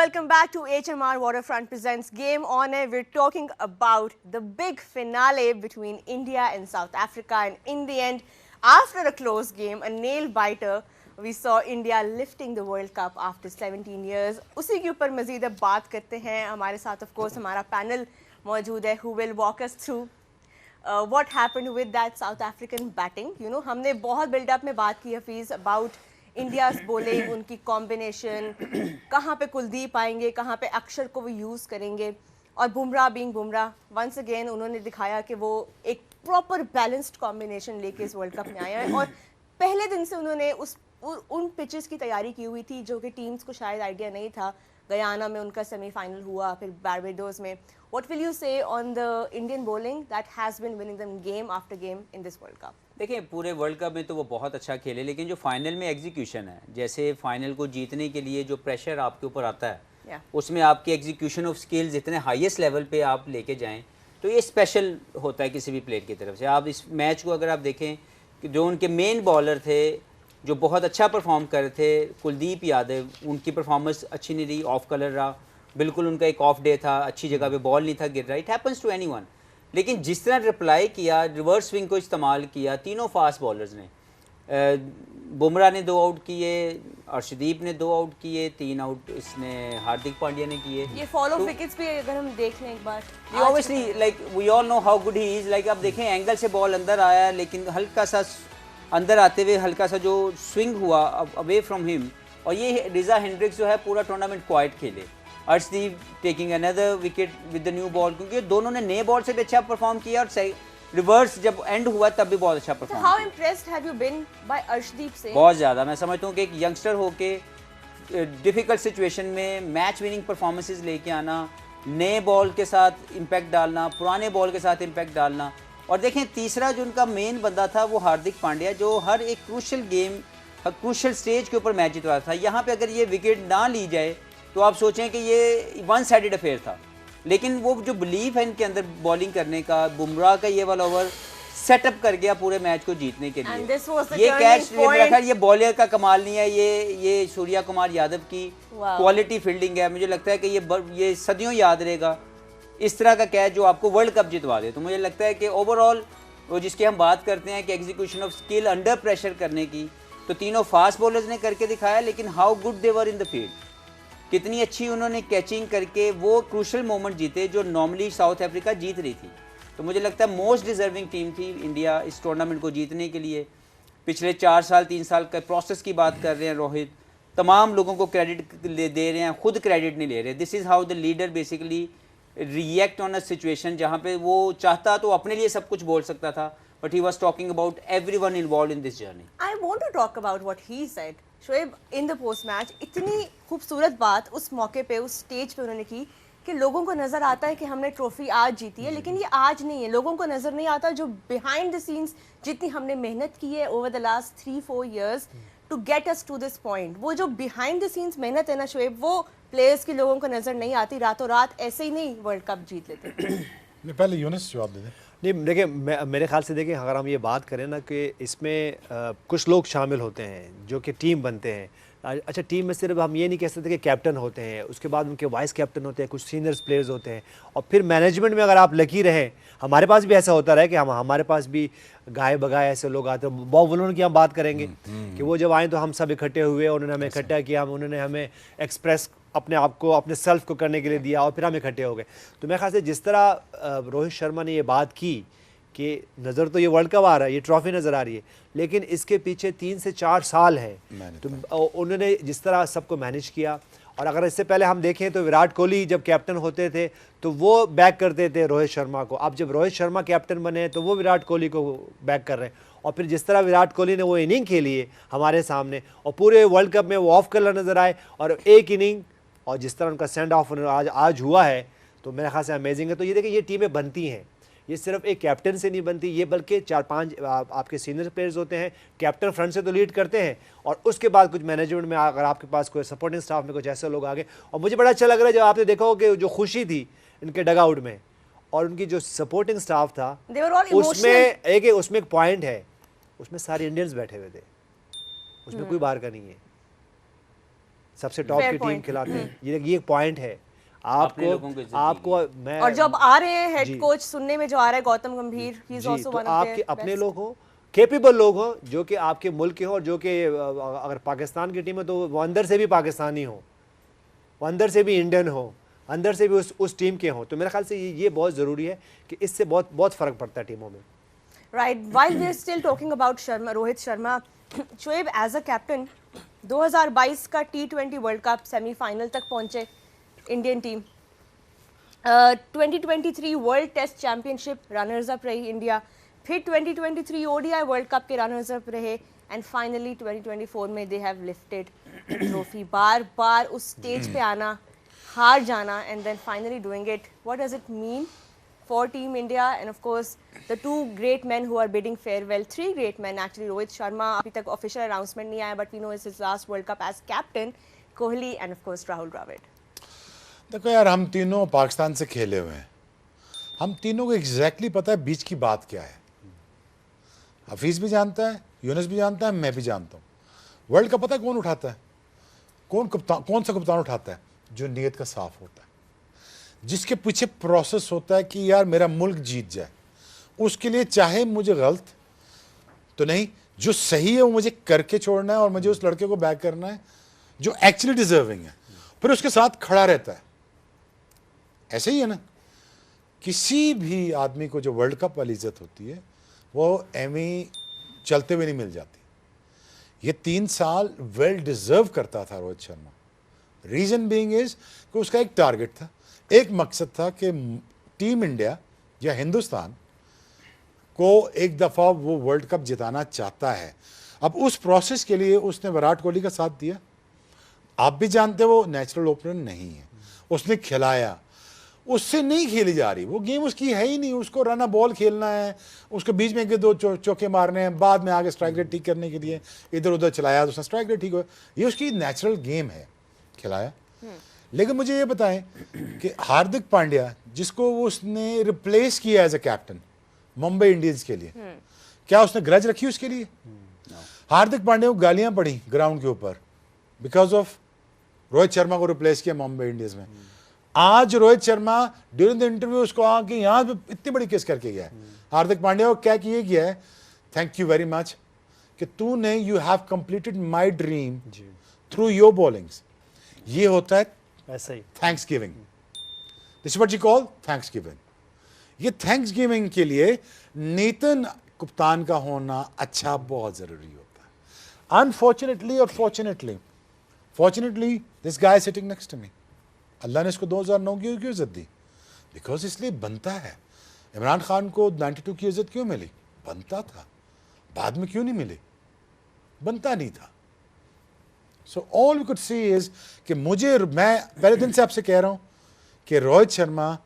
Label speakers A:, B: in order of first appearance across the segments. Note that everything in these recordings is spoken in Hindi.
A: welcome back to HMR Waterfront Presents Game On Air. We're talking about the big finale between India and South Africa, and in the end, after a close game, a nail biter, we saw India lifting the World Cup after 17 years. उसी के ऊपर मज़ीद अब बात करते हैं. हमारे साथ of course हमारा panel मौजूद है who will walk us through what happened with that South African batting. You know, हमने बहुत build-up में बात की हफीज़ about इंडियाज़ बॉलिंग, उनकी कॉम्बिनेशन, कहाँ पे कुलदीप आएंगे, कहाँ पे अक्षर को वो यूज़ करेंगे, और Bumrah being Bumrah once again उन्होंने दिखाया कि वो एक प्रॉपर बैलेंस्ड कॉम्बिनेशन लेके इस वर्ल्ड कप में आया है. और पहले दिन से उन्होंने उन पिचेस की तैयारी की हुई थी जो कि टीम्स को शायद आइडिया नहीं था. गयाना में उनका सेमीफाइनल हुआ, फिर बारबाडोस में. What will you say on the Indian bowling that has been winning them game after game in this World Cup?
B: देखिए, पूरे वर्ल्ड कप में तो वो बहुत अच्छा खेले, लेकिन जो फाइनल में एग्जीक्यूशन है, जैसे फाइनल को जीतने के लिए जो प्रेशर आपके ऊपर आता है, उसमें आपकी एग्जीक्यूशन ऑफ स्किल्स इतने हाईएस्ट लेवल पे आप लेके जाएं, तो ये स्पेशल होता है किसी भी प्लेयर की तरफ से. आप इस मैच को अगर आप देखें कि जो उनके मेन बॉलर थे जो बहुत अच्छा परफॉर्म कर रहे थे, कुलदीप यादव, उनकी परफॉर्मेंस अच्छी नहीं रही, ऑफ कलर रहा, बिल्कुल उनका एक ऑफ डे था, अच्छी जगह पे बॉल नहीं था गिर रहा. It happens to anyone. लेकिन जिस तरह रिप्लाई किया, रिवर्स स्विंग को इस्तेमाल किया तीनों फास्ट बॉलर्स ने, बुमराह ने 2 आउट किए, अर्शदीप ने 2 आउट किए, 3 आउट इसने हार्दिक पांड्या ने किए.
A: ये फॉलो विकेट्स भी अगर हम देख लें एक बार,
B: obviously like we all know how good he is. Like आप देखें एंगल से बॉल अंदर आया, लेकिन हल्का सा अंदर आते हुए हल्का सा जो स्विंग हुआ अवे फ्रॉम हिम, और ये रिजा हेंड्रिक्स जो है पूरा टूर्नामेंट क्वाइट खेले. Arshdeep taking another wicket with the new ball, क्योंकि दोनों ने नए बॉल से भी अच्छा परफॉर्म किया, और रिवर्स जब एंड हुआ तब भी बहुत अच्छा perform.
A: How impressed have you been by Arshdeep से?
B: बहुत ज़्यादा. मैं समझता हूँ कि एक यंगस्टर होके डिफ़िकल्ट सिचुएशन में मैच विनिंग परफॉर्मेंसेज लेके आना, नए बॉल के साथ इम्पैक्ट डालना, पुराने बॉल के साथ इम्पैक्ट डालना. और देखें तीसरा जो उनका मेन बंदा था वो हार्दिक पांड्या, जो हर एक क्रूशल गेम, क्रूशल स्टेज के ऊपर मैच जितवा था. यहाँ पे अगर ये विकेट ना ली जाए तो आप सोचें कि ये वन साइडेड अफेयर था. लेकिन वो जो बिलीफ है इनके अंदर बॉलिंग करने का, बुमराह का ये वाला ओवर सेटअप कर गया पूरे मैच को जीतने के लिए. ये कैच रखा, ये बॉलर का कमाल नहीं है, ये सूर्या कुमार यादव की क्वालिटी फील्डिंग है. मुझे लगता है कि ये सदियों याद रहेगा, इस तरह का कैच जो आपको वर्ल्ड कप जितवा दे. तो मुझे लगता है कि ओवरऑल वो जिसकी हम बात करते हैं कि execution of skill under pressure करने की, तो तीनों फास्ट बॉलर्स ने करके दिखाया. लेकिन how good they were in the field, कितनी अच्छी उन्होंने कैचिंग करके वो क्रूशल मोमेंट जीते जो नॉर्मली साउथ अफ्रीका जीत रही थी. तो मुझे लगता है मोस्ट डिजर्विंग टीम थी इंडिया इस टूर्नामेंट को जीतने के लिए. पिछले 4 साल 3 साल का प्रोसेस की बात कर रहे हैं रोहित, तमाम लोगों को क्रेडिट दे रहे हैं, खुद क्रेडिट नहीं ले रहे. This is how the leader basically react on a situation, जहाँ पे वो चाहता तो अपने लिए सब कुछ बोल सकता था, but he was talking about everyone involved in this journey.
A: I want to talk about what he said. Shoaib, in the post match इतनी खूबसूरत बात उस मौके पे, उस स्टेज पे उन्होंने की कि लोगों को नज़र आता है कि हमने ट्रॉफी आज जीती है, लेकिन ये आज नहीं है. लोगों को नज़र नहीं आता जो बिहाइंड द सीन्स जितनी हमने मेहनत की है over the last 3-4 years to get us to this point. वो जो बिहाइंड द सीन्स मेहनत है ना शोएब, वो प्लेयर्स की लोगों को नज़र नहीं आती. रातों रात ऐसे ही नहीं वर्ल्ड कप जीत लेते.
C: पहले यूनिस जवाब दे दें.
D: नहीं, देखिए मेरे ख्याल से देखिए, अगर हम ये बात करें ना कि इसमें कुछ लोग शामिल होते हैं जो कि टीम बनते हैं. अच्छा, टीम में सिर्फ हम ये नहीं कह सकते कि कैप्टन होते हैं, उसके बाद उनके वाइस कैप्टन होते हैं, कुछ सीनियर्स प्लेयर्स होते हैं, और फिर मैनेजमेंट में अगर आप लकी रहें, हमारे पास भी ऐसा होता रहा कि हमारे पास भी गाय बगाए ऐसे लोग आते हैं. बॉब वुलन की हम बात करेंगे कि वो जब आए तो हम सब इकट्ठे हुए, उन्होंने हमें इकट्ठा किया, उन्होंने हमें एक्सप्रेस अपने आप को, अपने सेल्फ को करने के लिए दिया, और फिर हम इकट्ठे हो गए. तो मेरे ख्याल से जिस तरह रोहित शर्मा ने ये बात की कि नज़र तो ये वर्ल्ड कप आ रहा है, ये ट्रॉफी नज़र आ रही है, लेकिन इसके पीछे 3 से 4 साल है. तो उन्होंने जिस तरह सबको मैनेज किया, और अगर इससे पहले हम देखें तो विराट कोहली जब कैप्टन होते थे तो वो बैक करते थे रोहित शर्मा को. अब जब रोहित शर्मा कैप्टन बने तो वो विराट कोहली को बैक कर रहे हैं. और फिर जिस तरह विराट कोहली ने वो इनिंग खेली है हमारे सामने, और पूरे वर्ल्ड कप में वो ऑफ कलर नज़र आए, और एक इनिंग, और जिस तरह उनका सेंड ऑफ आज हुआ है, तो मेरे ख्याल से अमेजिंग है. तो ये देखिए, ये टीमें बनती हैं, ये सिर्फ एक कैप्टन से नहीं बनती, ये बल्कि 4-5 आपके सीनियर प्लेयर्स होते हैं. कैप्टन फ्रंट से तो लीड करते हैं, और उसके बाद कुछ मैनेजमेंट में अगर आपके पास कोई सपोर्टिंग स्टाफ में कुछ ऐसे लोग आ गए. और मुझे बड़ा अच्छा लग रहा है जब आपने देखा हो कि जो खुशी थी इनके डग आउट में, और उनकी जो सपोर्टिंग स्टाफ था उसमें एक पॉइंट है, उसमें सारे इंडियंस बैठे हुए थे, उसमें कोई बाहर का नहीं है. सबसे टॉप
A: Fair
D: की टीम
A: point.
D: खिलाते हैं, ये एक पॉइंट है।
B: अपने लोगों को इज्जत
D: आपको मैं
A: और जब आ रहे हैं हेड
D: जी।
A: कोच सुनने में जो आ रहा है गौतम गंभीर, ही इज
D: जी,
A: आल्सो
D: तो
A: वन ऑफ
D: आपके
A: देयर
D: अपने लोग हो, कैपेबल लोग हो, जो कि आपके मुल्क के हो, और जो कि अगर पाकिस्तान की टीम है तो वो अंदर से भी पाकिस्तानी हो, वो अंदर से भी इंडियन हो, अंदर से भी उस टीम के हो। तो मेरे ख्याल से ये बहुत ज़रूरी है कि इससे बहुत बहुत फ़र्क पड़ता है टीमों में।
A: Right, while we are still talking about Sharma, Rohit Sharma, Shoaib as a captain 2022 का T20 वर्ल्ड कप सेमीफाइनल तक पहुंचे Indian team. 2023 world test championship runners up रही इंडिया, फिर 2023 ODI वर्ल्ड कप के रनर्स अप रहे, एंड फाइनली 2024 में दे हैव लिफ्टेड ट्रॉफी। बार बार उस स्टेज पे आना, हार जाना, and then finally doing it, what does it mean for Team India? And of course the two great men who are bidding farewell, three great men actually. Rohit Sharma, अभी तक official announcement नहीं आया, but we know it's his last World Cup as captain. Kohli and of course Rahul Dravid.
C: देखो यार, हम तीनों पाकिस्तान से खेले हुए हैं, हम तीनों को एग्जैक्टली पता है बीच की बात क्या है। हफीज़ भी जानता है, यूनुस भी जानता है, मैं भी जानता हूँ। वर्ल्ड कप पता है कौन उठाता है? कौन सा कप्तान उठाता है? जो नीयत का साफ होता है, जिसके पीछे प्रोसेस होता है कि यार मेरा मुल्क जीत जाए, उसके लिए चाहे मुझे गलत तो नहीं, जो सही है वो मुझे करके छोड़ना है और मुझे उस लड़के को बैक करना है जो एक्चुअली डिजर्विंग है, फिर उसके साथ खड़ा रहता है। ऐसे ही है ना, किसी भी आदमी को जो वर्ल्ड कप वाली इज्जत होती है वो एमी चलते हुए नहीं मिल जाती। ये 3 साल वेल डिजर्व करता था Rohit Sharma. Reason being is कि उसका एक टारगेट था, एक मकसद था कि टीम इंडिया या हिंदुस्तान को एक दफ़ा वो वर्ल्ड कप जिताना चाहता है। अब उस प्रोसेस के लिए उसने विराट कोहली का साथ दिया। आप भी जानते हो वो नेचुरल ओपनर नहीं है, उसने खिलाया, उससे नहीं खेली जा रही वो गेम, उसकी है ही नहीं। उसको रन बॉल खेलना है, उसको बीच में 1-2 चौके मारने हैं, बाद में आगे स्ट्राइक रेट ठीक करने के लिए इधर उधर चलाया तो उसका स्ट्राइक रेट ठीक हो। ये उसकी नेचुरल गेम है, खिलाया। लेकिन मुझे ये बताएं कि हार्दिक पांड्या, जिसको उसने रिप्लेस किया as a captain Mumbai Indians के लिए, क्या उसने ग्रज रखी उसके लिए? हार्दिक पांड्या को गालियां पड़ी ग्राउंड के ऊपर बिकॉज ऑफ रोहित शर्मा को रिप्लेस किया मुंबई इंडियंस में। आज Rohit Sharma during the interview उसको आके यहाँ पे इतनी बड़ी केस करके गया है हार्दिक पांड्या को। क्या किए गया है, थैंक यू वेरी मच कि तूने, you have completed my dream through your bowlings. ये होता है
D: ऐसा ही
C: thanks giving, this what you call thanks giving. ये थैंक्स गिविंग के लिए नीतन कप्तान का होना अच्छा बहुत जरूरी होता है। अनफॉर्चुनेटली और fortunately this guy sitting next to me, Allah ने इसको 2009 की क्यों इज्जत दी? बिकॉज इसलिए बनता है। इमरान खान को 92 की इज्जत क्यों मिली? बनता था। बाद में क्यों नहीं मिली? बनता नहीं था। So all we could see is कि मैं पहले दिन से आपसे कह रहा हूं कि Rohit Sharma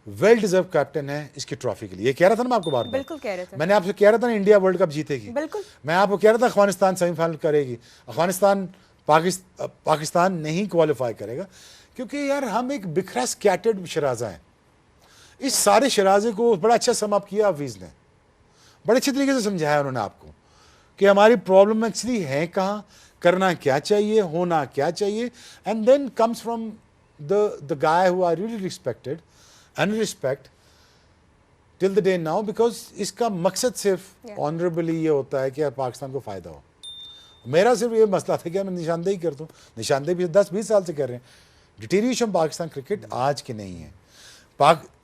C: well deserve captain है इसकी ट्रॉफी के लिए। ये कह रहा था ना मैं आपको बार-बार,
A: बिल्कुल कह रहे थे।
C: मैंने आपसे कह रहा था ना इंडिया वर्ल्ड कप जीतेगी,
A: बिल्कुल।
C: मैं आपको कह रहा था अफगानिस्तान सेमीफाइनल करेगी, अफगानिस्तान पाकिस्तान नहीं क्वालिफाई करेगा, क्योंकि यार हम एक बिखरा स्कैटर्ड शराजा है। इस सारे शराजे को बड़ा अच्छा समाप्त किया हफीज ने, बड़े अच्छे तरीके से समझाया उन्होंने आपको कि हमारी प्रॉब्लम एक्चुअली है कहाँ, करना क्या चाहिए, होना क्या चाहिए। And then comes from the guy who I really respected and respect till the day now, because इसका मकसद सिर्फ ऑनरेबली ये होता है कि यार पाकिस्तान को फ़ायदा हो। मेरा सिर्फ ये मसला था कि मैं निशानदेही कर दूँ, निशानदेही भी 10-20 साल से कर रहे हैं। डिटीरिएशन पाकिस्तान क्रिकेट आज की नहीं है।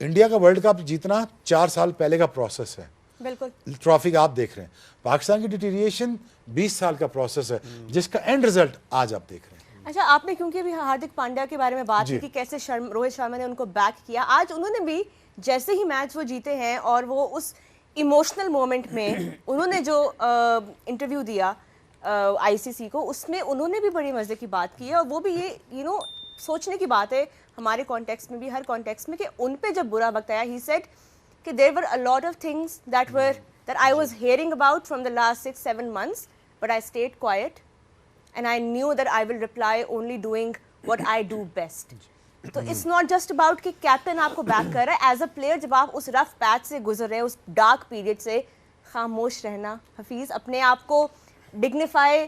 C: इंडिया का वर्ल्ड कप जीतना 4 साल पहले का प्रोसेस है,
A: बिल्कुल।
C: ट्रॉफी का आप देख रहे हैं। पाकिस्तान की डिटीरिएशन 20 साल का प्रोसेस है, जिसका एंड रिजल्ट आज आप देख रहे हैं।
A: अच्छा, आपने क्योंकि अभी हार्दिक पांड्या के बारे में बात की कि कैसे रोहित शर्मा ने उनको बैक किया, आज उन्होंने भी जैसे ही मैच वो जीते हैं और वो उस इमोशनल मोमेंट में उन्होंने जो इंटरव्यू दिया आईसीसी को, उसमें उन्होंने भी बड़ी मजे की बात की है। और वो भी ये सोचने की बात है हमारे कॉन्टेक्स्ट में भी, हर कॉन्टेक्स्ट में, कि उन पे जब बुरा वक्त आया, he said that there were a lot of things that I was hearing about from the last 6-7 months, but I stayed quiet and I knew that I will reply only doing what I do best. तो इट्स नॉट जस्ट अबाउट कि कैप्टन आपको बैक कर रहा है, एज अ प्लेयर जब आप उस रफ पैच से गुजर रहे हैं, उस डार्क पीरियड से, खामोश रहना। हफीज़, अपने आप को डिग्निफाई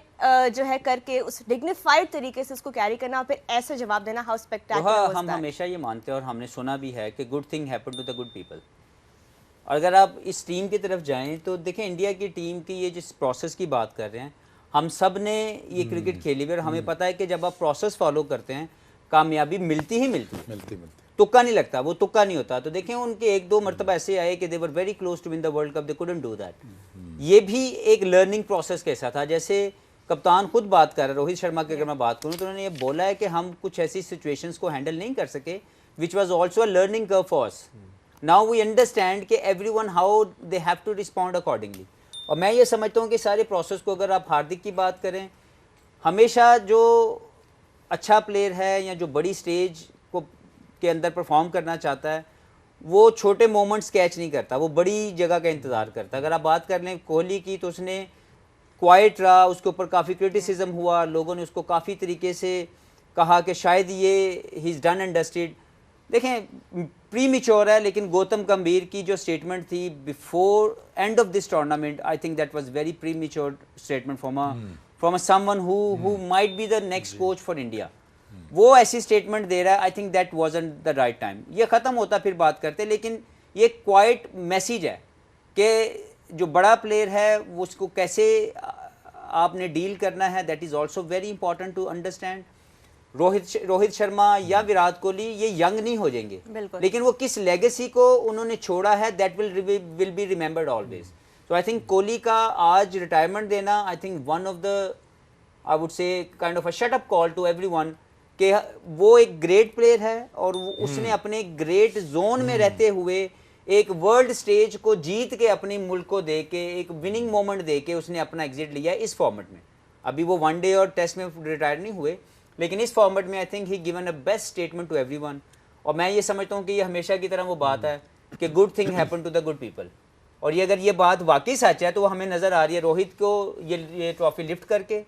A: जो है करके उस डिग्निफाइड तरीके से उसको कैरी करना और फिर ऐसे जवाब देना, हाउ स्पेक्टेकुलर
B: हम हमेशा ये मानते हैं और हमने सुना भी है कि good thing happen to the good people. अगर आप इस टीम की तरफ जाएं तो देखें इंडिया की टीम की ये जिस प्रोसेस की बात कर रहे हैं, हम सब ने ये क्रिकेट खेली हुई और हमें पता है कि जब आप प्रोसेस फॉलो करते हैं कामयाबी मिलती ही मिलती है, तुक्का नहीं लगता, वो तुक्का नहीं होता। तो देखें उनके एक दो मरतबा ऐसे आए कि they were very close to win the world cup, they couldn't do that. ये भी एक लर्निंग प्रोसेस कैसा था, जैसे कप्तान खुद बात कर रहे, रोहित शर्मा की अगर मैं बात करूं तो उन्होंने ये बोला है कि हम कुछ ऐसी सिचुएशंस को हैंडल नहीं कर सके which was also a learning curve for us. Now we understand कि everyone how they have to respond accordingly. और मैं ये समझता हूँ कि सारे प्रोसेस को अगर आप हार्दिक की बात करें, हमेशा जो अच्छा प्लेयर है या जो बड़ी स्टेज को के अंदर परफॉर्म करना चाहता है वो छोटे मोमेंट्स कैच नहीं करता, वो बड़ी जगह का इंतज़ार करता है। अगर आप बात कर लें कोहली की तो उसने क्वाइट रहा, उसके ऊपर काफ़ी क्रिटिसिज्म हुआ, लोगों ने उसको काफ़ी तरीके से कहा कि शायद ये he is done and dusted. देखें प्री मैच्योर है, लेकिन गौतम गंभीर की जो स्टेटमेंट थी before end of this tournament, I think that was very pre mature statement from someone who might be the next coach for India. वो ऐसी स्टेटमेंट दे रहा है, I think that wasn't the right time. ये ख़त्म होता फिर बात करते, लेकिन ये क्वाइट मैसेज है कि जो बड़ा प्लेयर है वो उसको कैसे आपने डील करना है, that is also very important to understand. Rohit Sharma या विराट कोहली ये यंग नहीं हो जाएंगे, लेकिन वो किस लेगेसी को उन्होंने छोड़ा है that will be remembered always. तो आई थिंक कोहली का आज रिटायरमेंट देना, I think one of the I would say kind of a shut up call to everyone कि वो एक ग्रेट प्लेयर है और उसने अपने ग्रेट जोन में रहते हुए एक वर्ल्ड स्टेज को जीत के अपने मुल्क को दे के एक विनिंग मोमेंट दे के उसने अपना एग्जिट लिया इस फॉर्मेट में। अभी वो वनडे और टेस्ट में रिटायर नहीं हुए, लेकिन इस फॉर्मेट में I think he given a best statement to everyone. और मैं ये समझता हूँ कि ये हमेशा की तरह वो बात है कि good thing happen to the good people. और ये अगर ये बात वाकई सच है तो वो हमें नज़र आ रही है रोहित को ये ट्रॉफी लिफ्ट करके,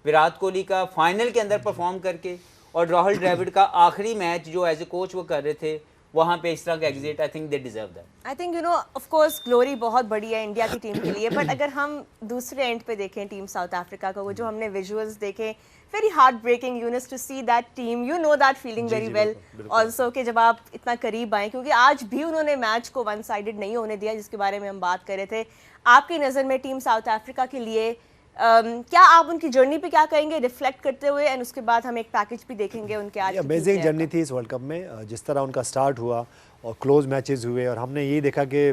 B: विराट कोहली का फाइनल के अंदर परफॉर्म करके, और राहुल द्रविड़ का आखिरी मैच जो एज ए कोच वो कर रहे थे वहाँ पे इस तरह का exit, I think they deserve that.
A: I think of course glory बहुत बड़ी है इंडिया की टीम के लिए, बट अगर हम दूसरे एंड पे देखें टीम साउथ अफ्रीका का, वो जो हमने विजुअल्स देखे, very heart breaking Younis to see that team, you know that feeling very well also कि जब आप इतना करीब आए, क्योंकि आज भी उन्होंने मैच को वन साइडेड नहीं होने दिया जिसके बारे में हम बात कर रहे थे। आपकी नज़र में टीम साउथ अफ्रीका के लिए क्या आप उनकी जर्नी पे क्या कहेंगे रिफ्लेक्ट करते हुए, एंड उसके बाद हम एक पैकेज भी देखेंगे उनके आज।
D: अमेजिंग जर्नी थी इस वर्ल्ड कप में, जिस तरह उनका स्टार्ट हुआ और क्लोज मैचेस हुए, और हमने यही देखा कि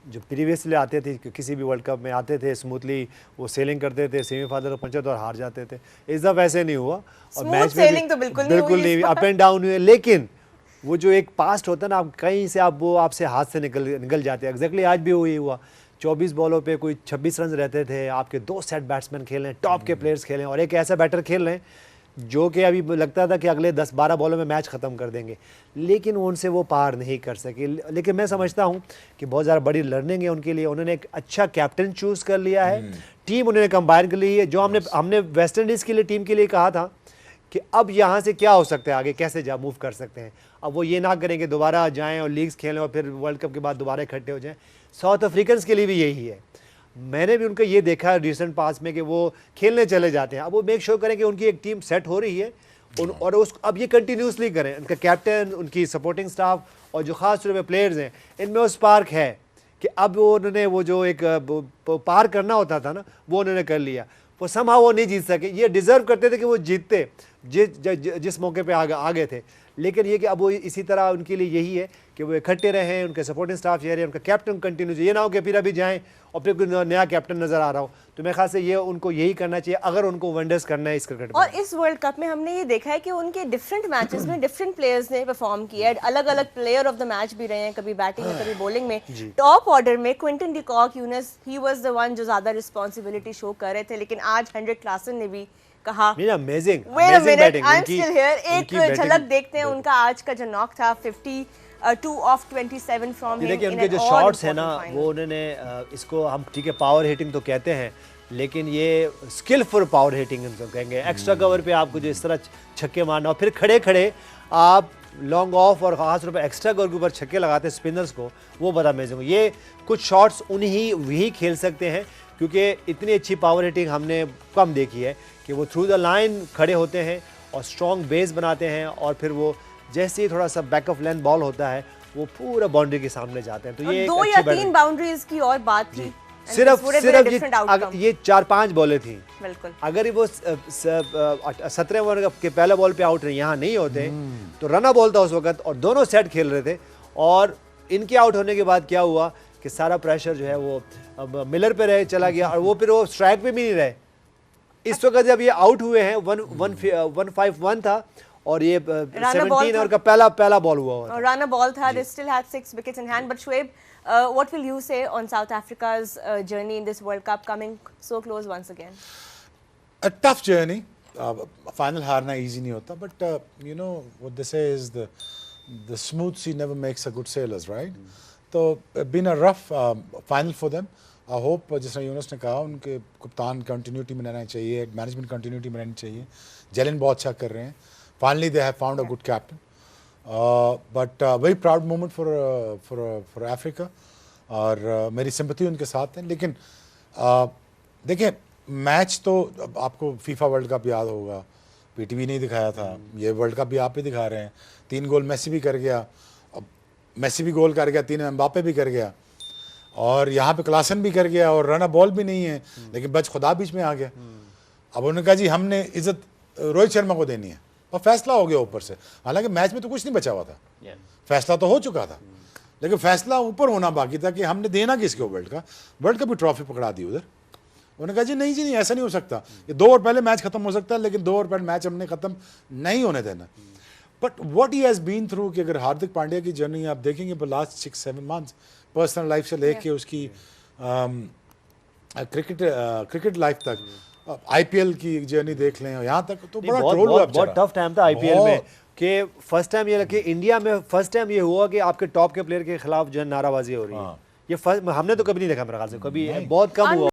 D: जो प्रीवियसली आते थे किसी भी वर्ल्ड कप में आते थे स्मूथली वो सेलिंग करते थे, सेमीफाइनल और पंचत और हार जाते थे। इस दफ़ा वैसे नहीं हुआ और मैच में
A: तो बिल्कुल
D: नहीं, अप एंड डाउन हुए, लेकिन वो जो एक पास्ट होता है ना, आप कहीं से आप वो आपसे हाथ से निकल जाते हैं। एग्जैक्टली आज भी वही हुआ, 24 बॉलों पे कोई 26 रन रहते थे, आपके 2 सेट बैट्समैन खेल रहे हैं, टॉप के प्लेयर्स खेलें और एक ऐसा बैटर खेल रहे हैं जो कि अभी लगता था कि अगले 10-12 बॉलों में मैच ख़त्म कर देंगे, लेकिन उनसे वो पार नहीं कर सके। लेकिन मैं समझता हूँ कि बहुत ज़्यादा बड़ी लर्निंग है उनके लिए। उन्होंने एक अच्छा कैप्टन चूज़ कर लिया है, टीम उन्होंने कंबाइन कर ली है। जो हमने वेस्ट इंडीज़ के लिए टीम के लिए कहा था कि अब यहाँ से क्या हो सकता है, आगे कैसे मूव कर सकते हैं, अब वो ये ना करेंगे दोबारा जाएँ और लीग्स खेलें और फिर वर्ल्ड कप के बाद दोबारा इकट्ठे हो जाएँ। साउथ अफ्रीकन्स के लिए भी यही है। मैंने भी उनका ये देखा है रिसेंट पास में कि वो खेलने चले जाते हैं, अब वो मेक श्योर करें कि उनकी एक टीम सेट हो रही है और अब ये कंटिन्यूसली करें। उनका कैप्टन, उनकी सपोर्टिंग स्टाफ और जो ख़ास तौर पे प्लेयर्स हैं, इनमें वो स्पार्क है कि अब वो उन्होंने वो जो एक पार करना होता था ना, वो उन्होंने कर लिया। वो समहाउ वो नहीं जीत सके, ये डिज़र्व करते थे कि वो जीतते जिस मौके पे आ गए थे, लेकिन ये कि अब वो इसी तरह उनके लिए यही है कि वो इकट्ठे रहें, उनके सपोर्टिंग स्टाफ ये रहे, उनका कैप्टन कंटिन्यू, ये ना हो कि फिर अभी जाएं और फिर कोई नया कैप्टन नज़र आ रहा हो। तो मेरे ख्याल से ये उनको यही करना चाहिए अगर उनको वंडर्स करना है इस क्रिकेट में।
A: और इस वर्ल्ड कप में हमने ये देखा है कि उनके डिफरेंट मैचेस में डिफरेंट प्लेयर्स ने परफॉर्म किया है, अलग अलग प्लेयर ऑफ द मैच भी रहे हैं, कभी बैटिंग में कभी बॉलिंग में। टॉप ऑर्डर में Quinton de Kock, Younis, he was the one जो ज़्यादा रिस्पॉन्सिबिलिटी शो कर रहे थे, लेकिन आज हेनरिक क्लासन ने भी कहा
D: amazing
A: batting. I am still here. एक झलक देखते हैं उनका आज का जो नॉक था, 52 ऑफ 27 फ्रॉम हिम।
D: देखिए उनके जो शॉट्स हैं ना, वो उन्होंने इसको हम ठीक है पावर हिटिंग तो कहते हैं, लेकिन ये स्किलफुल पावर हिटिंग इनको कहेंगे। एक्स्ट्रा कवर पे आपको जो इस तरह छक्के मारना और फिर खड़े खड़े आप लॉन्ग ऑफ और खास तौर पर एक्स्ट्रा गोल के ऊपर छक्के लगाते हैं स्पिनर्स को, वो बड़ा अमेजिंग हो। ये कुछ शॉट्स उन्हीं वही खेल सकते हैं, क्योंकि इतनी अच्छी पावर हिटिंग हमने कम देखी है कि वो थ्रू द लाइन खड़े होते हैं और स्ट्रॉन्ग बेस बनाते हैं, और फिर वो जैसे ही थोड़ा सा बैक ऑफ लेंथ बॉल होता है वो पूरा बाउंड्री के सामने जाते हैं। तो ये
A: दो या तीन बाउंड्रीज की और बात थी,
D: सिर्फ ये 4-5 बॉलें थी।
A: बिल्कुल,
D: अगर वो 17 ओवर के पहले बॉल पे आउट यहाँ नहीं होते तो रन बॉल था उस वक्त, और दोनों सेट खेल रहे थे, और इनके आउट होने के बाद क्या हुआ कि सारा प्रेशर जो है वो अब मिलर पे रहे चला गया, और वो फिर वो स्ट्राइक पे भी नहीं रहे। इस वक्त जब ये आउट हुए हैं 151 था, और ये 17 ओवर का पहला बॉल हुआ।
A: Runner ball था, they still had 6 wickets in hand. But Shoaib, what will you say on South Africa's journey in this World Cup, coming so close once again?
C: A tough journey. Final हारना easy नहीं होता, but you know what they say is the smooth sea never makes a good sailors, right? तो been a rough final for them. I hope जिस तरह यूनुस ने कहा, उनके कप्तान कंटिन्यूटी में रहना चाहिए, मैनेजमेंट कंटिन्यूटी में रहनी चाहिए। जेलन बहुत अच्छा कर रहे हैं। Finally, they have found a good captain. But very proud moment for Africa. और मेरी सिंपैथी उनके साथ है। लेकिन देखिए, मैच तो आपको फीफा वर्ल्ड कप याद होगा, पीटीवी नहीं दिखाया था, ये वर्ल्ड कप भी आप ही दिखा रहे हैं। 3 गोल मेसी भी कर गया, मेसी भी गोल कर गया, 3 एम्बापे भी कर गया, और यहाँ पे क्लासन भी कर गया, और रन बॉल भी नहीं है, लेकिन बच खुदा बीच में आ गया। अब उन्होंने कहा जी हमने इज्जत रोहित शर्मा को देनी है, और फैसला हो गया ऊपर से। हालांकि मैच में तो कुछ नहीं बचा हुआ था, फैसला तो हो चुका था, लेकिन फैसला ऊपर होना बाकी था कि हमने देना किसको वर्ल्ड कप की ट्रॉफी पकड़ा दी उधर। उन्होंने कहा जी नहीं ऐसा नहीं हो सकता, ये 2 ओवर पहले मैच खत्म हो सकता है, लेकिन 2 ओवर पहले मैच हमने खत्म नहीं होने देना। But what he has been through, कि अगर हार्दिक पांड्या की जर्नी आप देखेंगे पर लास्ट 6-7 मंथ्स, पर्सनल लाइफ से लेके उसकी क्रिकेट लाइफ तक, आईपीएल की जर्नी देख लें, यहाँ तक तो बड़ा ट्रोल हुआ।
D: बहुत टफ टाइम था आईपीएल में, कि फर्स्ट टाइम ये कि इंडिया में फर्स्ट टाइम ये हुआ कि आपके टॉप के प्लेयर के खिलाफ जो है नाराबाजी हो रही है। ये हमने तो कभी नहीं देखा मेरे ख्याल से, कभी बहुत कम हुआ।